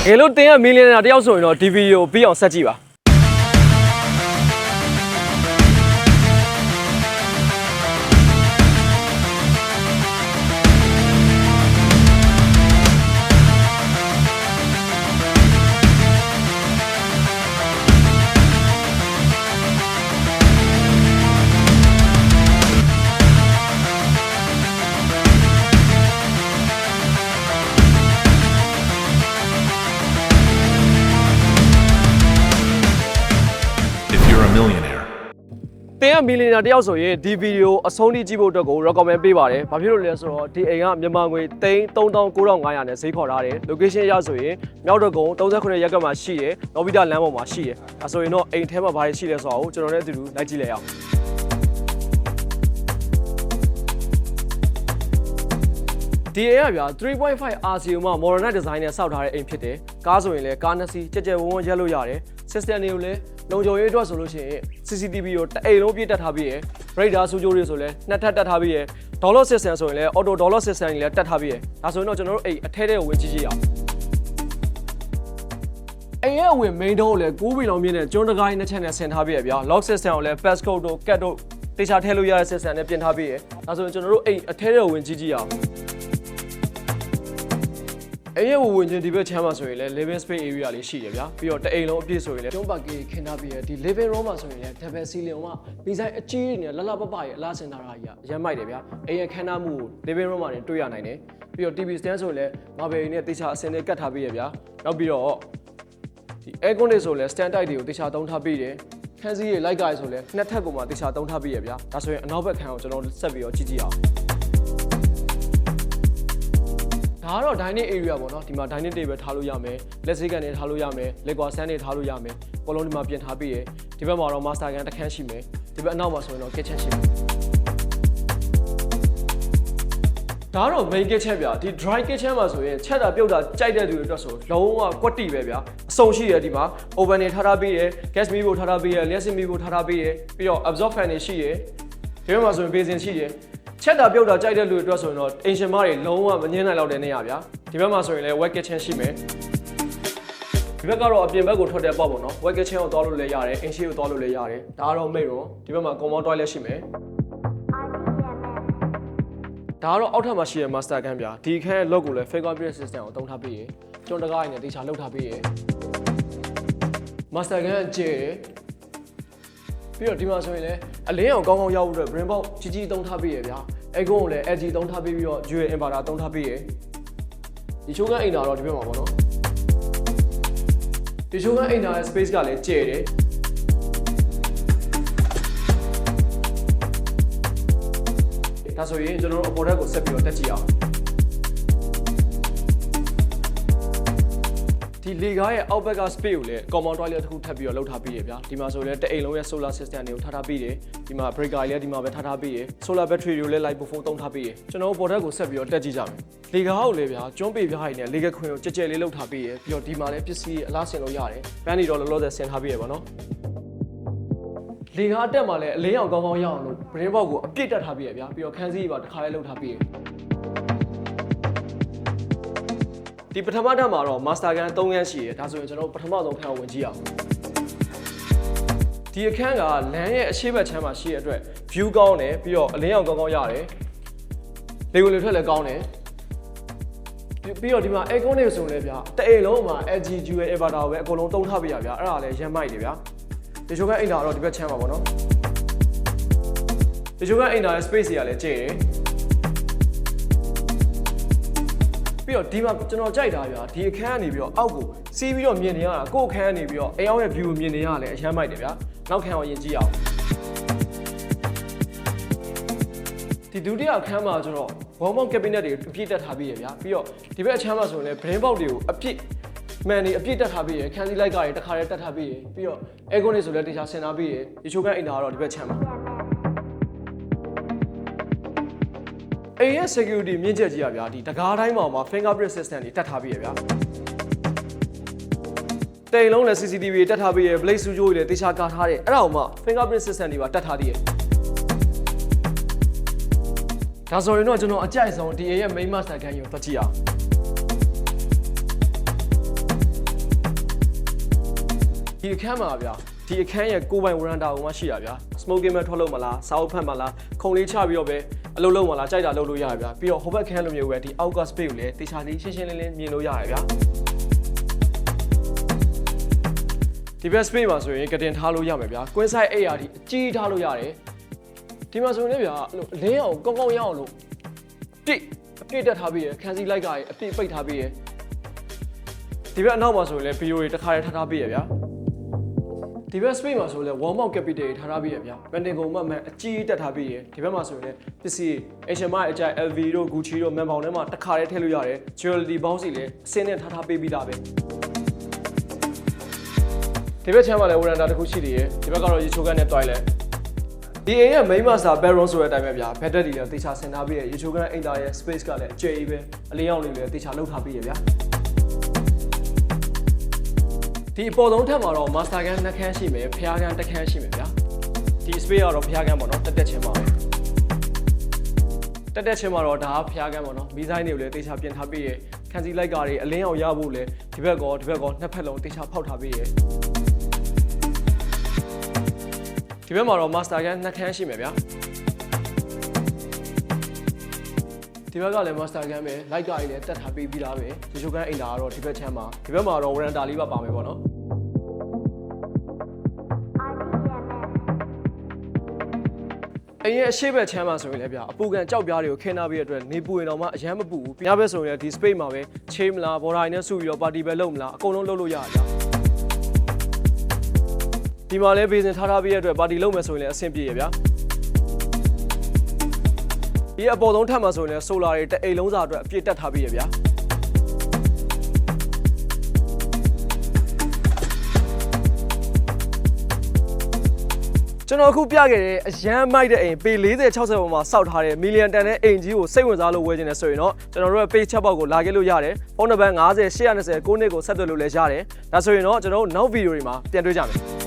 ကယ်လို့တင်းကမီလီယံနာတယောက်ဆိုရင်တော့ဒီဗီဒီယိုပြီးအောင်ဆက်ကြည့်ပါတင်းကမီလီယံနာတယောက်ဆိုရင်ဒီဗီဒီယိုအဆုံးထိကြည့်ဖို့အတွက်ကို recommend ပေးပါတယ်။ဘာဖြစ်လို့လဲဆိုတော့ဒီအိမ်ကမြန်မာငွေ3,9,500နဲ့ဈေးခေါ်ထားတယ်။ location ရဆိုရင်မြောက်တော့ကုန်း38ရပ်ကွက်မှာရှိတယ်။နော်ဗီတာလမ်းပေါ်မှာရှိတယ်။အဲဆိုရင်တော့အိမ်ထဲမှာဘာတွေရှိလဲဆိုတာကိုကျွန်တော်နဲ့အတူတူလိုက်ကြည့်လိုက်အောင်။ဒီအိမ်ကဗျာ 3.5 RCO မှာ modern design နဲ့စောက်ထားတဲ့အိမ်ဖြစ်တယ်။ကားဆိုရင်လည်းကားနှစ်စီးကြက်ကြက်ဝန်းဝန်းရက်လို့ရတယ်။ system တွေကိုလည်းလုံခြုံရေးအတွက်ဆိုလို့ရှိရင် CCTV ကိုတအိမ်လုံးပြည့်တက်ထားပြီးရယ် radar စူးကြိုးတွေဆိုလည်းနှစ်ထပ်တက်ထားပြီးရယ် dollar system ဆိုရင်လည်း auto dollar system တွေလည်းတက်ထားပြီးရယ်ဒါဆိုရင်တော့ကျွန်တော်တို့အိမ်အထဲထဲကိုဝင်ကြည့်ကြည့်အောင်အိမ်ရဲ့ဝင် main door ကိုလည်း9ဘီလောင်မြင့်တဲ့ကျွန်းတကားနှစ်ချက်နဲ့ဆင်ထားပြီးရယ်ဗျာ lock system ကိုလည်း passcode တို့ cat တို့တေချာထည့်လို့ရတဲ့ system နဲ့ပြင်ထားပြီးရယ်ဒါဆိုရင်ကျွန်တော်တို့အိမ်အထဲထဲကိုဝင်ကြည့်ကြည့်အောင်အဲ့ရဝင်ချင်းဒီဘက်ချမ်းမှာဆိုရင်လည်း living space area လေးရှိတယ်ဗျာပြီးတော့တအိမ်လုံးအပြည့်ဆိုရင်လည်းကျွန်းပါကေးခင်းထားပြီးရဒီ living room မှာဆိုရင်လည်း double ceiling မှာဒီဇိုင်းအကြီးတွေနဲ့လှလှပပရဲ့အလားစင်တာကြီးကရမ်းမိုက်တယ်ဗျာအိမ်ရခန်းသားမှုကို living room မှာနေတွေ့ရနိုင်တယ်ပြီးတော့ TV stand ဆိုရင်လည်း marble နဲ့တေချာအစင်နဲ့ကတ်ထားပြီးရဗျာနောက်ပြီးတော့ဒီ air con တွေဆိုလည်း stand type တွေကိုတေချာသုံးထားပြီးတယ်ခန်းစည်းတွေ light guide ဆိုလည်းနှစ်ထပ်ကိုမှတေချာသုံးထားပြီးရဗျာဒါဆိုရင်အနောက်ဘက်ခန်းကိုကျွန်တော်ဆက်ပြီးတော့ကြည့်ကြည့်အောင်ဒါကတော့ dining area ပေါ့နော်ဒီမှာ dining table ထားလို့ရမယ်လက်ဆေးကန်တွေထားလို့ရမယ်လက်ကွာဆန်းတွေထားလို့ရမယ်ဘောလုံးဒီမှာပြင်ထားပြီးရဒီဘက်မှာတော့ master ကန်တစ်ခန်းရှိမယ်ဒီဘက်အနောက်မှာဆိုရင်တော့ kitchen ရှိမယ်ဒါကတော့ main kitchen ဗျာဒီ dry kitchen မှာဆိုရင်ချက်တာပြုတ်တာကြိုက်တဲ့သူတွေအတွက်ဆိုလုံးဝကွက်တီပဲဗျာအစုံရှိရဒီမှာ oven တွေထားပြီးရ gas မီးဖို့ထားပြီးရလျှက်စစ်မီးဖို့ထားပြီးရပြီးတော့ absorb fan တွေရှိရဒီဘက်မှာဆိုရင် basin ရှိရချက်တာပြုတ်တာကြိုက်တဲ့လူတွေအတွက်ဆိုရင်တော့အင်ရှင်မတွေလုံးဝမငင်းနိုင်တော့တဲ့နေရဗျာဒီဘက်မှာဆိုရင်လည်း wet kitchen ရှိမယ်ဒီဘက်ကတော့အပြင်ဘက်ကိုထွက်တဲ့ပေါက်ပေါ့နော် wet kitchen ကိုသွားလို့လည်းရတယ်အင်ရှိကိုသွားလို့လည်းရတယ်ဒါကတော့ main room ဒီဘက်မှာ common toilet ရှိမယ်ဒါကတော့အောက်ထပ်မှာရှိတဲ့ master ခန်းဗျာဒီခန်းရဲ့ lock ကိုလည်း fingerprint system ကိုသုံးထားပြီးရကျွန်းတကားရည်နဲ့တေချာလှုပ်ထားပြီးရ master ခန်းကျဲတယ်ပြီးတော့ဒီမှာဆိုရင်လည်းအလင်းအောင်ကောင်းကောင်းရောက်ဖို့အတွက် brain box ကြီးကြီးသုံးထားပြီးရဗျာအဲကုန်းကိုလည်း LG သုံးထားပြီးတော့ dual inverter သုံးထားပြီးရဒီချိုးကန်းအိမ်သာတော့ဒီဘက်မှာပေါ့နော်ဒီချိုးကန်းအိမ်သာရဲ့ space ကလည်းကျဲတယ်ဒါဆိုရင်ကျွန်တော်တို့အပေါ်ထပ်ကိုဆက်ပြီးတော့တက်ကြည့်အောင်ဒီလေကားရဲ့အောက်ဘက်က space ကိုလည်း common toilet တစ်ခုထပ်ပြီးတော့လုပ်ထားပြီးရဗျာဒီမှာဆိုလည်းတအိမ်လုံးရဲ့ solar system တွေကိုထားပြီးတယ်ဒီမှာ breaker တွေလည်းဒီမှာပဲထားပြီးရ solar battery တွေကိုလည်း light bulb သုံးထားပြီးရကျွန်တော်တို့ပေါ်ထပ်ကိုဆက်ပြီးတော့တက်ကြည့်ကြမယ်လေကားကိုလည်းဗျာကျွန်းပေပြားရည်နဲ့လေကခွင်ကိုကြက်ကြက်လေးလုပ်ထားပြီးရပြီးတော့ဒီမှာလည်းပစ္စည်းအလားဆင်လို့ရတယ်ပန်းနေတော့လောလောဆယ်ဆင်ထားပြီးရပါတော့လေကားတက်မှာလည်းအလင်းအောင်ကောင်းကောင်းရအောင်လို့ brain box ကိုအပြည့်တက်ထားပြီးရဗျာပြီးတော့ခန်းစည်းပါတစ်ခါလေးလုပ်ထားပြီးရဒီပထမထပ်မှာတော့ master ကန်3ခန်းရှိရဒါဆိုရင်ကျွန်တော်ပထမဆုံးခန်းကိုဝင်ကြည့်အောင်ဒီအခန်းကလမ်းရဲ့အရှိတ်ဘက်ချမ်းမှာရှိရတဲ့အတွက် view ကောင်းတယ်ပြီးတော့အလင်းအောင်ကောင်းကောင်းရတယ်လေကိုလေထွက်လည်းကောင်းတယ်ပြီးတော့ဒီမှာ air con တွေဆိုလည်းဗျာတအိမ်လုံးမှာ LG dual inverter ပဲအကုန်လုံးသုံးထားပေးရဗျာအဲ့ဒါလည်းရမ်းမိုက်တယ်ဗျာဒီချိုးကအိမ်သာတော့ဒီဘက်ချမ်းပါပေါ့နော်ဒီချိုးကအိမ်သာရဲ့ space တွေကလည်းကျဲတယ်ပြီးတော့ဒီမှာကျွန်တော်ကြိုက်တာဗျာဒီအခန်းကနေပြီးတော့အောက်ကိုစီးပြီးတော့မြင်နေရတာကိုယ့်အခန်းကနေပြီးတော့အိမ်အောင်ရဲ့ view ကိုမြင်နေရတာလည်းအရမ်းမိုက်တယ်ဗျာနောက်ခန်းကိုယဉ်ကြည့်အောင်ဒီဒုတိယအခန်းမှာကျွန်တော် warm cabinet တွေအပြည့်တက်ထားပြီးရဗျာပြီးတော့ဒီဘက်အချမ်းမှာဆိုရင်လည်း brain box တွေကိုအပြည့်မှန်နေအပြည့်တက်ထားပြီးရခန်းစည်းလိုက်ကားတွေတစ်ခါတည်းတက်ထားပြီးရပြီးတော့ air con တွေဆိုလည်းတေချာဆင်ထားပြီးရဒီချိုးကန်းအိမ်သာကတော့ဒီဘက်ချမ်းမှာအိမ်ရဲ့ security မြင့်ချက်ကြီးရဗျာဒီတကားတိုင်းမှာ fingerprint system တွေတက်ထားပြီးရဗျာတိမ်လုံးလည်း CCTV တက်ထားပြီးရ blade စူးကြိုးတွေလည်းတေချာကာထားတယ်အဲ့ဒါကိုမှ fingerprint system တွေပါတက်ထားသေးတယ်ဒါဆိုရင်တော့ကျွန်တော်အကြိုက်ဆုံးဒီအိမ်ရဲ့ main master ခန်းကြီးကိုတက်ကြည့်အောင် ဒီအခန်းမှာဗျာဒီအခန်းရဲ့ကိုယ်ပိုင်ဝရန်တာကိုမှရှိရဗျာ smoking မဲ့ထွက်လို့မလားစာအုပ်ဖတ်မလားခုံလေးချပြီးတော့ပဲအလုပ်လုပ်မလားကြိုက်တာလုပ်လို့ရရဗျာပြီးတော့ဟိုဘက်ခန်းလိုမျိုးပဲဒီအောက်က space ကိုလည်းတေချာလေးရှင်းရှင်းလင်းလင်းမြင်လို့ရရဗျာဒီဘက် space မှာဆိုရင်ကတင်ထားလို့ရမယ်ဗျာ queen size 8ရာဒီအကြီးထားလို့ရတယ်ဒီမှာဆိုရင်ဗျာအလင်းအောင်ကောင်းကောင်းရအောင်လို့တိအပြည့်တက်ထားပြီးရခန်းစီလိုက်ကရအပြည့်ပိတ်ထားပြီးရဒီဘက်အနောက်မှာဆိုရင်လည်း video တွေတစ်ခါတည်းထားပြီးရဗျာဒီဘက် space မှာဆိုရင်လည်း wall mount capital တွေထားထားပြီးရဗျာ Pentagon မှအကြီးတက်ထားပြီးရဒီဘက်မှာဆိုရင်လည်းပစ္စည်း Asian မှာအကြိုက် LV တို့ Gucci တို့ Man ပေါင်ထဲမှာတစ်ခါတည်းထည့်လို့ရတယ် jewelry box တွေလည်းအစင်းနဲ့ထားထားပေးပြီးသားပဲဒီဘက်ချမ်းမှာလည်းဝရန်တာတစ်ခုရှိသေးတယ်ဒီဘက်ကတော့ရေချိုးကန်နဲ့တွိုင်းလဲဒီအိမ်ရဲ့ main master bedroom ဆိုတဲ့အတိုင်းပဲဗျာ bed တွေလည်းတေချာဆင်ထားပြီးရရေချိုးကန်အိမ်သားရဲ့ space ကလည်းအကျယ်ကြီးပဲအလင်းအောင်လေးလည်းတေချာလောက်ထားပြီးရဗျာဒီအပေါ်ဆုံးထပ်မှာတော့ master ကန်နှစ်ခန်းရှိမယ်ဖျားကန်တစ်ခန်းရှိမယ်ဗျာဒီ space ကတော့ဖျားကန်ပေါ့နော်တက်ချင်းပါပဲတက်ချင်းမှာတော့ဒါကဖျားကန်ပေါ့နော်မီးဆိုင်တွေကိုလည်းတေချာပြင်ထားပြီးရခန်းစီလိုက်ကားတွေအလင်းအောင်ရဖို့လည်းဒီဘက်ကောနှစ်ဖက်လုံးတေချာဖောက်ထားပြီးရဒီဘက်မှာတော့ master ကန်နှစ်ခန်းရှိမယ်ဗျာဒီဘက်ကလည်း master ကန်ပဲလိုက်ကားတွေလည်းတက်ထားပေးပြီးသားပဲရေချိုးကန်အိမ်သားကတော့ဒီဘက်ချမ်းမှာဒီဘက်မှာတော့ warranty လေးပါမယ်ပေါ့နော်အိမ်ရဲ့အရှိဘက်ချမ်းမှာဆိုရင်လည်းဗျာအပူကန်ကြောက်ပြားတွေကိုခင်းထားပြီးတဲ့အတွက်နေပူရင်တော့မှအရမ်းမပူဘူး။ညဘက်ဆိုရင်လည်းဒီ space မှာပဲချိန်မလားဘော်ဒါရင်းနဲ့စုပြီးတော့ party ပဲလုပ်မလားအကုန်လုံးလုပ်လို့ရတယ်ဗျာ။ဒီမှာလည်းဘေးစင်ထားပြီးတဲ့အတွက် party လုပ်မယ်ဆိုရင်လည်းအဆင်ပြေရဗျာ။ဒီအပေါ်ဆုံးထပ်မှာဆိုရင်လည်း solar တွေတအိမ်လုံးစာအတွက်အပြည့်တက်ထားပြီးရဗျာ။ကျွန်တော်အခုပြခဲ့တဲ့အရန်မိုက်တဲ့အိမ်ပေ40 60ပေါ်မှာစောက်ထားတဲ့မီလီယံတန်တဲ့အိမ်ကြီးကိုစိတ်ဝင်စားလို့ဝယ်ချင်တယ်ဆိုရင်တော့ကျွန်တော်တို့ရဲ့ page chat box ကိုလာခဲ့လို့ရတယ်ဖုန်းနံပါတ်50 820 9နှစ်ကိုဆက်သွယ်လို့လည်းရတယ်ဒါဆိုရင်တော့ကျွန်တော်တို့နောက်ဗီဒီယိုတွေမှာပြန်တွေ့ကြမယ်